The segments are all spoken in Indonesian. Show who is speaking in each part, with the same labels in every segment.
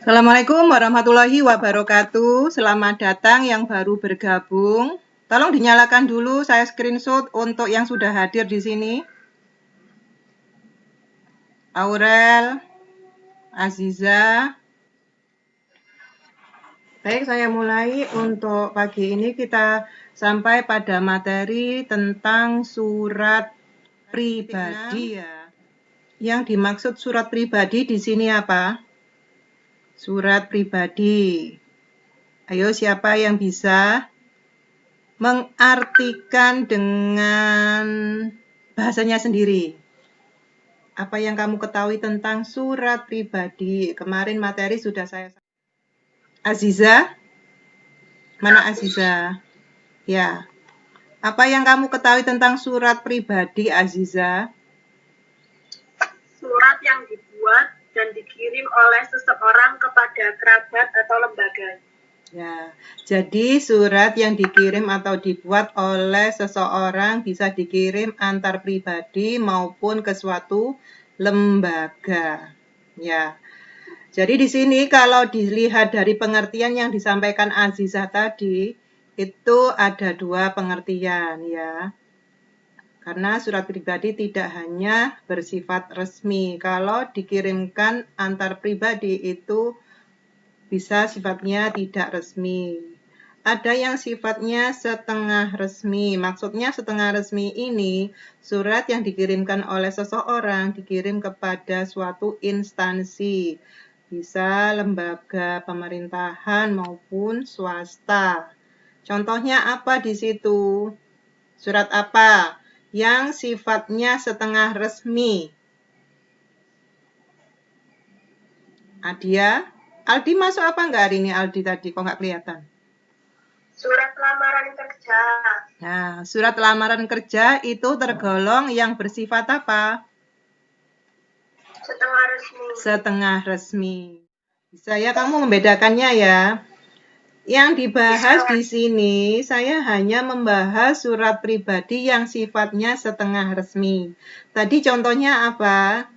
Speaker 1: Assalamualaikum warahmatullahi wabarakatuh. Selamat datang yang baru bergabung. Tolong dinyalakan dulu, saya screenshot untuk yang sudah hadir di sini. Aurel, Aziza. Baik, saya mulai. Untuk pagi ini kita sampai pada materi tentang surat pribadi ya. Yang dimaksud surat pribadi di sini apa? Surat pribadi. Ayo, siapa yang bisa mengartikan dengan bahasanya sendiri? Apa yang kamu ketahui tentang surat pribadi? Kemarin materi sudah saya. Aziza? Mana Aziza? Ya. Apa yang kamu ketahui tentang surat pribadi, Aziza?
Speaker 2: Surat yang dibuat dan dikirim oleh seseorang kepada kerabat atau lembaga.
Speaker 1: Ya, jadi surat yang dikirim atau dibuat oleh seseorang bisa dikirim antar pribadi maupun ke suatu lembaga. Ya. Jadi di sini kalau dilihat dari pengertian yang disampaikan Azizah tadi, itu ada dua pengertian ya. Karena surat pribadi tidak hanya bersifat resmi. Kalau dikirimkan antar pribadi itu bisa sifatnya tidak resmi. Ada yang sifatnya setengah resmi. Maksudnya setengah resmi ini surat yang dikirimkan oleh seseorang dikirim kepada suatu instansi. Bisa lembaga pemerintahan maupun swasta. Contohnya apa di situ? Surat apa yang sifatnya setengah resmi? Adia? Aldi masuk apa enggak hari ini Aldi tadi? Kok nggak kelihatan?
Speaker 2: Surat lamaran kerja.
Speaker 1: Nah, surat lamaran kerja itu tergolong yang bersifat apa?
Speaker 2: Setengah resmi.
Speaker 1: Setengah resmi. Bisa ya kamu membedakannya ya? Yang dibahas di sini, saya hanya membahas surat pribadi yang sifatnya setengah resmi. Tadi contohnya apa?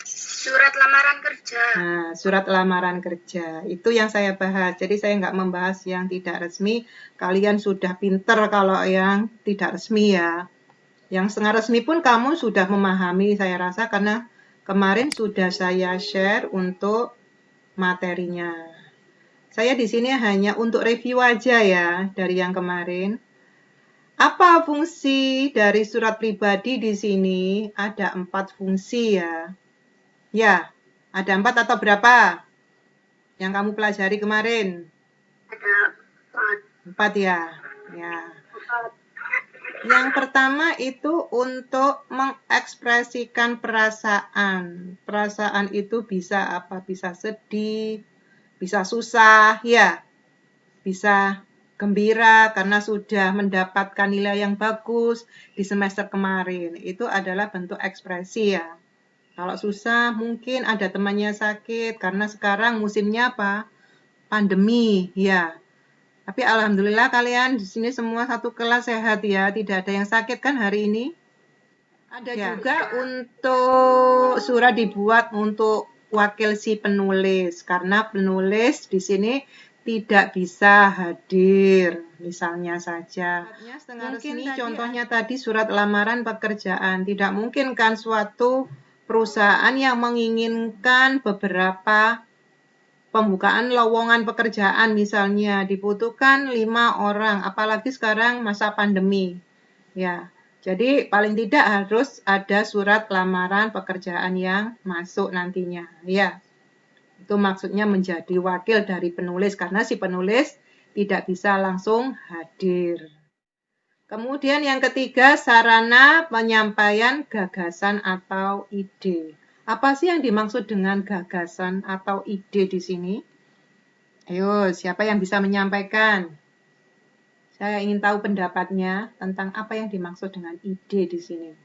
Speaker 2: Surat lamaran kerja.
Speaker 1: Nah, surat lamaran kerja. Itu yang saya bahas. Jadi saya nggak membahas yang tidak resmi. Kalian sudah pinter kalau yang tidak resmi ya. Yang setengah resmi pun kamu sudah memahami, saya rasa, karena kemarin sudah saya share untuk materinya. Saya di sini hanya untuk review aja ya dari yang kemarin. Apa fungsi dari surat pribadi di sini? Ada 4 fungsi ya. Ya, ada 4 atau berapa? Yang kamu pelajari kemarin?
Speaker 2: Ada
Speaker 1: 4 ya. Ya.
Speaker 2: 4.
Speaker 1: Yang pertama itu untuk mengekspresikan perasaan. Perasaan itu bisa apa? Bisa sedih, bisa susah, ya. Bisa gembira karena sudah mendapatkan nilai yang bagus di semester kemarin. Itu adalah bentuk ekspresi ya. Kalau susah mungkin ada temannya sakit karena sekarang musimnya apa? Pandemi, ya. Tapi alhamdulillah kalian di sini semua satu kelas sehat ya, tidak ada yang sakit kan hari ini? Ada ya. Juga untuk surat dibuat untuk wakil si penulis karena penulis di sini tidak bisa hadir, misalnya saja. Mungkin contohnya tadi surat lamaran pekerjaan, tidak mungkin kan suatu perusahaan yang menginginkan beberapa pembukaan lowongan pekerjaan misalnya dibutuhkan 5 orang, apalagi sekarang masa pandemi. Ya, jadi paling tidak harus ada surat lamaran pekerjaan yang masuk nantinya. Ya, itu maksudnya menjadi wakil dari penulis karena si penulis tidak bisa langsung hadir. Kemudian yang ketiga, sarana penyampaian gagasan atau ide. Apa sih yang dimaksud dengan gagasan atau ide di sini? Ayo, siapa yang bisa menyampaikan? Saya ingin tahu pendapatnya tentang apa yang dimaksud dengan ide di sini.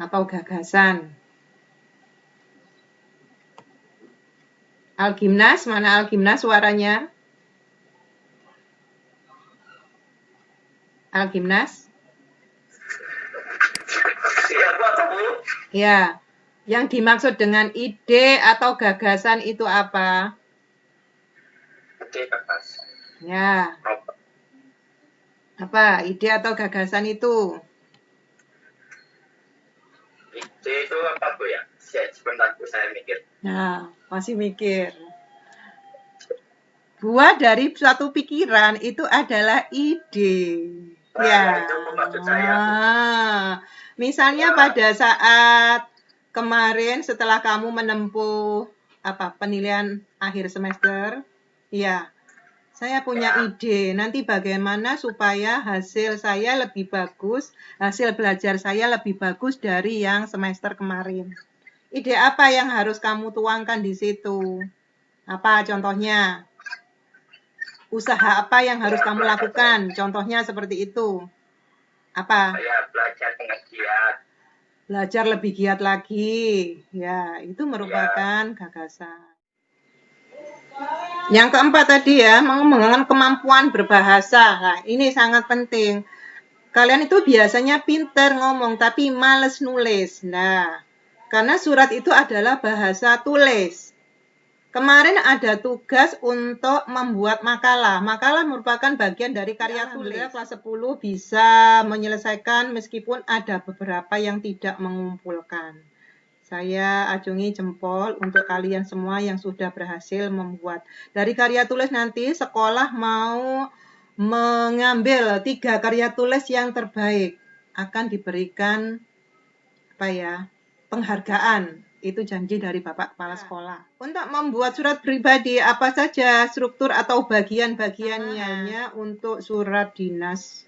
Speaker 1: Atau gagasan. Algimnas, mana Algimnas suaranya? Algimnas? Ya, yang dimaksud dengan ide atau gagasan itu apa? Ya, apa ide atau gagasan itu?
Speaker 3: Ide itu apa Bu ya? Sebentar Bu, saya mikir.
Speaker 1: Nah, masih mikir. Buah dari suatu pikiran itu adalah ide. Ya.
Speaker 3: Itu maksud saya.
Speaker 1: Misalnya pada saat kemarin setelah kamu menempuh penilaian akhir semester, ya, saya punya ide nanti bagaimana supaya hasil saya lebih bagus, hasil belajar saya lebih bagus dari yang semester kemarin. Ide apa yang harus kamu tuangkan di situ? Apa contohnya? Usaha apa yang harus kamu lakukan? Contohnya seperti itu. Apa?
Speaker 3: Saya belajar dengan giat.
Speaker 1: Belajar lebih giat lagi. Ya, itu merupakan gagasan. Yang keempat tadi ya, mengembangkan kemampuan berbahasa. Nah, ini sangat penting. Kalian itu biasanya pinter ngomong, tapi males nulis. Nah, karena surat itu adalah bahasa tulis. Kemarin ada tugas untuk membuat makalah. Makalah merupakan bagian dari karya tulis. Kelas 10 bisa menyelesaikan meskipun ada beberapa yang tidak mengumpulkan. Saya acungi jempol untuk kalian semua yang sudah berhasil membuat. Dari karya tulis nanti sekolah mau mengambil 3 karya tulis yang terbaik. Akan diberikan penghargaan. Itu janji dari Bapak Kepala Sekolah. Untuk membuat surat pribadi, apa saja struktur atau bagian-bagiannya untuk surat dinas.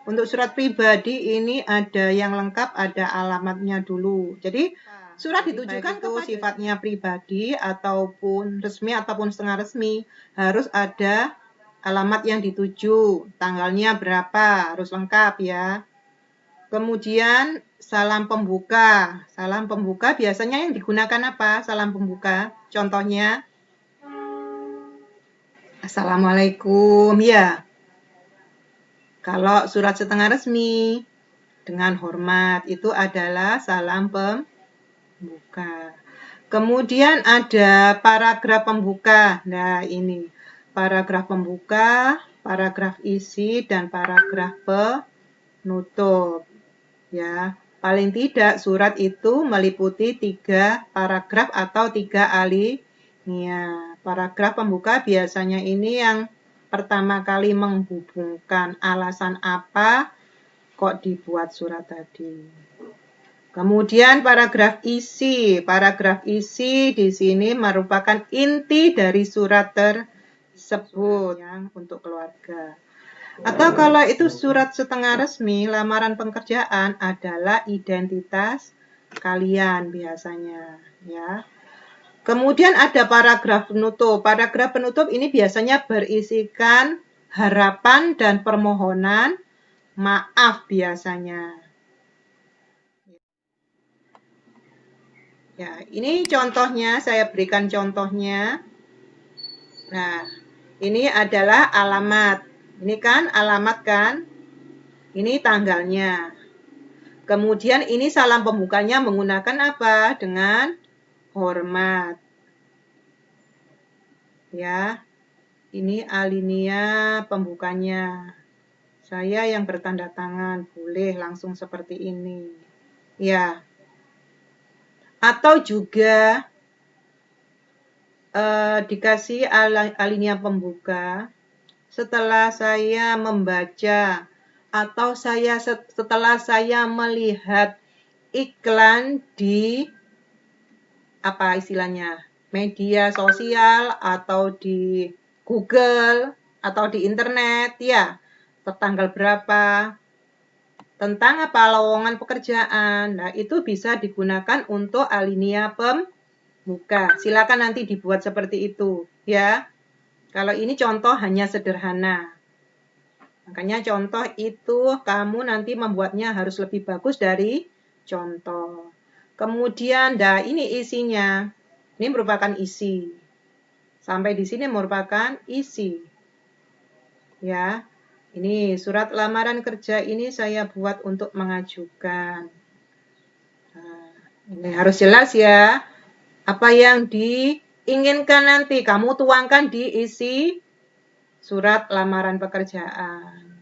Speaker 1: Untuk surat pribadi ini ada yang lengkap, ada alamatnya dulu. Jadi surat ditujukan itu sifatnya pribadi ataupun resmi ataupun setengah resmi. Harus ada alamat yang dituju, tanggalnya berapa, harus lengkap ya. Kemudian salam pembuka. Salam pembuka biasanya yang digunakan apa? Salam pembuka. Contohnya Assalamualaikum ya. Kalau surat setengah resmi dengan hormat itu adalah salam pembuka. Kemudian ada paragraf pembuka. Nah, ini paragraf pembuka, paragraf isi dan paragraf penutup. Ya, paling tidak surat itu meliputi 3 paragraf atau 3 alinea. Paragraf pembuka biasanya ini yang pertama kali menghubungkan alasan apa kok dibuat surat tadi. Kemudian paragraf isi. Paragraf isi di sini merupakan inti dari surat tersebut yang untuk keluarga. Atau kalau itu surat setengah resmi, lamaran pekerjaan adalah identitas kalian biasanya, ya. Kemudian ada paragraf penutup. Paragraf penutup ini biasanya berisikan harapan dan permohonan maaf biasanya. Ya, ini contohnya, saya berikan contohnya. Nah, ini adalah alamat. Ini kan alamat kan? Ini tanggalnya. Kemudian ini salam pembukanya menggunakan apa? Dengan hormat. Ya. Ini alinea pembukanya. Saya yang bertanda tangan, boleh langsung seperti ini. Ya. Atau juga dikasih alinea pembuka. Setelah saya membaca atau setelah saya melihat iklan di media sosial atau di Google atau di internet ya, tanggal berapa, tentang lowongan pekerjaan. Nah, itu bisa digunakan untuk alinea pembuka. Silakan nanti dibuat seperti itu ya. Kalau ini contoh hanya sederhana. Makanya contoh itu kamu nanti membuatnya harus lebih bagus dari contoh. Kemudian, ini isinya. Ini merupakan isi. Sampai di sini merupakan isi. Ya. Ini surat lamaran kerja ini saya buat untuk mengajukan. Nah, ini harus jelas ya. Apa yang diinginkan nanti kamu tuangkan di isi surat lamaran pekerjaan.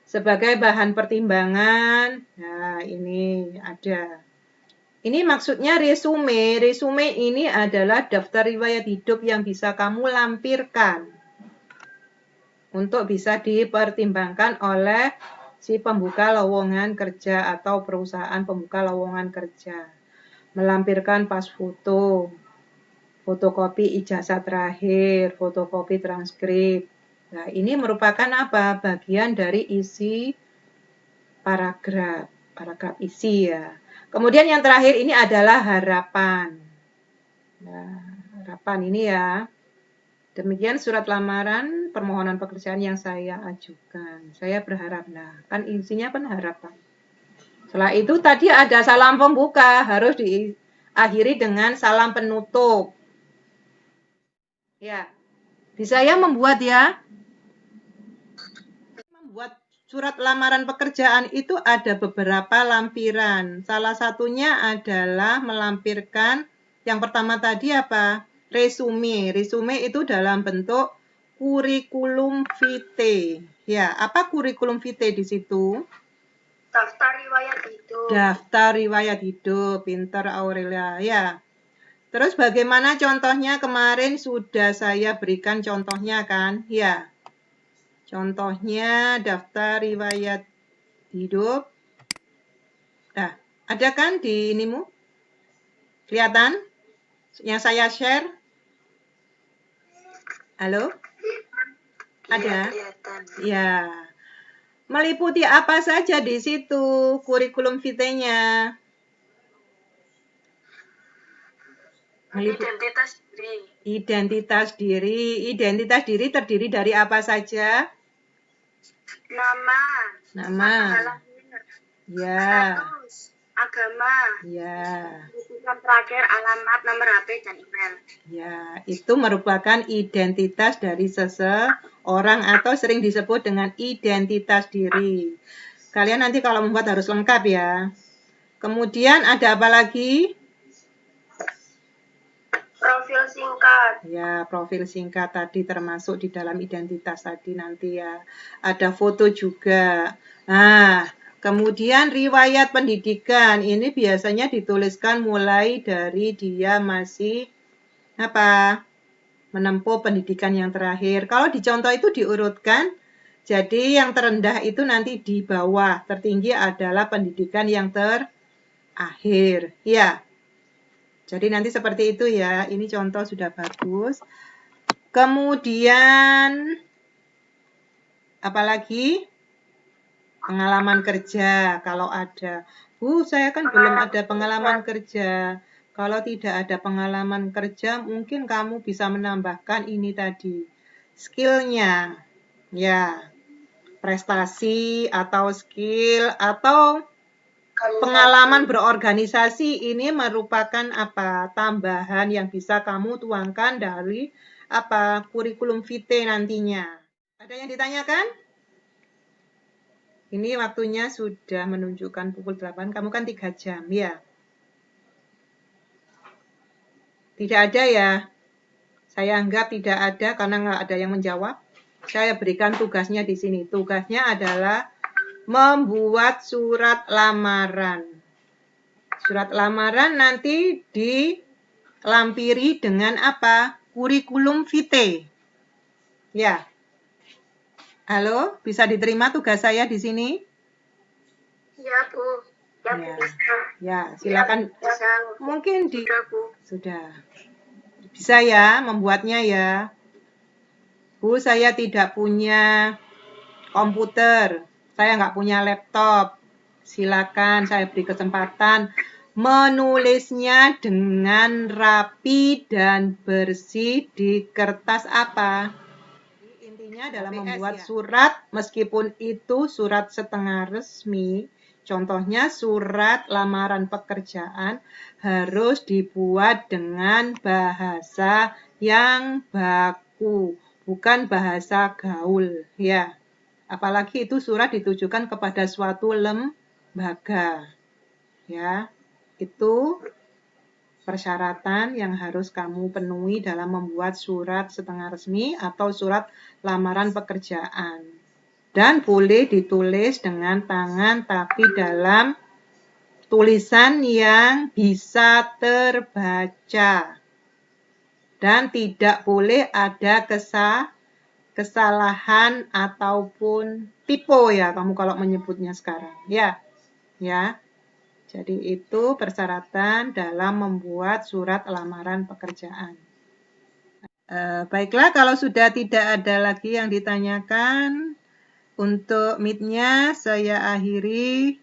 Speaker 1: Sebagai bahan pertimbangan, nah ini ada. Ini maksudnya resume. Resume ini adalah daftar riwayat hidup yang bisa kamu lampirkan untuk bisa dipertimbangkan oleh si pembuka lowongan kerja atau perusahaan pembuka lowongan kerja. Melampirkan pas foto, fotokopi ijazah terakhir, fotokopi transkrip. Nah, ini merupakan apa? Bagian dari isi paragraf isi ya. Kemudian yang terakhir ini adalah harapan. Nah, harapan ini ya. Demikian surat lamaran permohonan pekerjaan yang saya ajukan. Saya berharap, nah kan isinya kan harapan. Setelah itu tadi ada salam pembuka, harus diakhiri dengan salam penutup. Ya, bisa ya membuat ya. Membuat surat lamaran pekerjaan itu ada beberapa lampiran. Salah satunya adalah melampirkan, yang pertama tadi apa? Resume. Resume itu dalam bentuk kurikulum vitae. Ya, apa kurikulum vitae di situ?
Speaker 2: Daftar riwayat hidup.
Speaker 1: Daftar riwayat hidup, pinter Aurelia. Ya. Terus bagaimana contohnya? Kemarin sudah saya berikan contohnya kan? Ya. Contohnya daftar riwayat hidup. Nah, ada kan di inimu? Kelihatan? Yang saya share? Halo? Ada? Ya. Meliputi apa saja di situ kurikulum vitae-nya?
Speaker 2: Identitas diri.
Speaker 1: Identitas diri. Identitas diri terdiri dari apa saja?
Speaker 2: Nama.
Speaker 1: Nama. Ya.
Speaker 2: Status. Agama.
Speaker 1: Ya.
Speaker 2: Kebutuhan terakhir, alamat, nomor HP, dan email.
Speaker 1: Ya, itu merupakan identitas dari seseorang atau sering disebut dengan identitas diri. Kalian nanti kalau membuat harus lengkap ya. Kemudian ada apa lagi?
Speaker 2: Profil singkat.
Speaker 1: Ya, profil singkat tadi termasuk di dalam identitas tadi nanti ya. Ada foto juga. Nah, kemudian riwayat pendidikan. Ini biasanya dituliskan mulai dari dia masih apa? Menempuh pendidikan yang terakhir. Kalau di contoh itu diurutkan, jadi yang terendah itu nanti di bawah. Tertinggi adalah pendidikan yang terakhir. Ya. Jadi nanti seperti itu ya. Ini contoh sudah bagus. Kemudian apalagi? Pengalaman kerja kalau ada. Bu, saya kan belum ada pengalaman kerja. Kalau tidak ada pengalaman kerja, mungkin kamu bisa menambahkan ini tadi. Skill-nya. Ya. Prestasi atau skill atau pengalaman berorganisasi ini merupakan apa? Tambahan yang bisa kamu tuangkan dari apa? Kurikulum vitae nantinya. Ada yang ditanyakan? Ini waktunya sudah menunjukkan pukul 8. Kamu kan 3 jam, ya? Tidak ada ya? Saya anggap tidak ada karena nggak ada yang menjawab. Saya berikan tugasnya di sini. Tugasnya adalah membuat surat lamaran. Surat lamaran nanti dilampiri dengan apa? Kurikulum vitae. Ya. Halo, bisa diterima tugas saya di sini?
Speaker 2: Ya, Bu.
Speaker 1: Ya, ya silakan.
Speaker 2: Ya,
Speaker 1: mungkin di
Speaker 2: sudah, Bu.
Speaker 1: Sudah. Bisa ya membuatnya ya. Bu, saya tidak punya komputer. Saya nggak punya laptop. Silakan saya beri kesempatan menulisnya dengan rapi dan bersih di kertas apa? Intinya adalah membuat surat, meskipun itu surat setengah resmi. Contohnya surat lamaran pekerjaan harus dibuat dengan bahasa yang baku, bukan bahasa gaul, ya. Apalagi itu surat ditujukan kepada suatu lembaga. Ya. Itu persyaratan yang harus kamu penuhi dalam membuat surat setengah resmi atau surat lamaran pekerjaan. Dan boleh ditulis dengan tangan tapi dalam tulisan yang bisa terbaca. Dan tidak boleh ada kesalahan ataupun typo ya kamu kalau menyebutnya sekarang. Ya. Jadi itu persyaratan dalam membuat surat lamaran pekerjaan. Baiklah, kalau sudah tidak ada lagi yang ditanyakan, untuk meet-nya saya akhiri.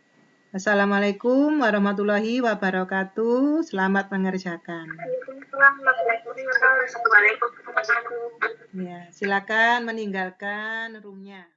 Speaker 1: Assalamualaikum warahmatullahi wabarakatuh. Selamat mengerjakan. Ya, silakan meninggalkan room-nya.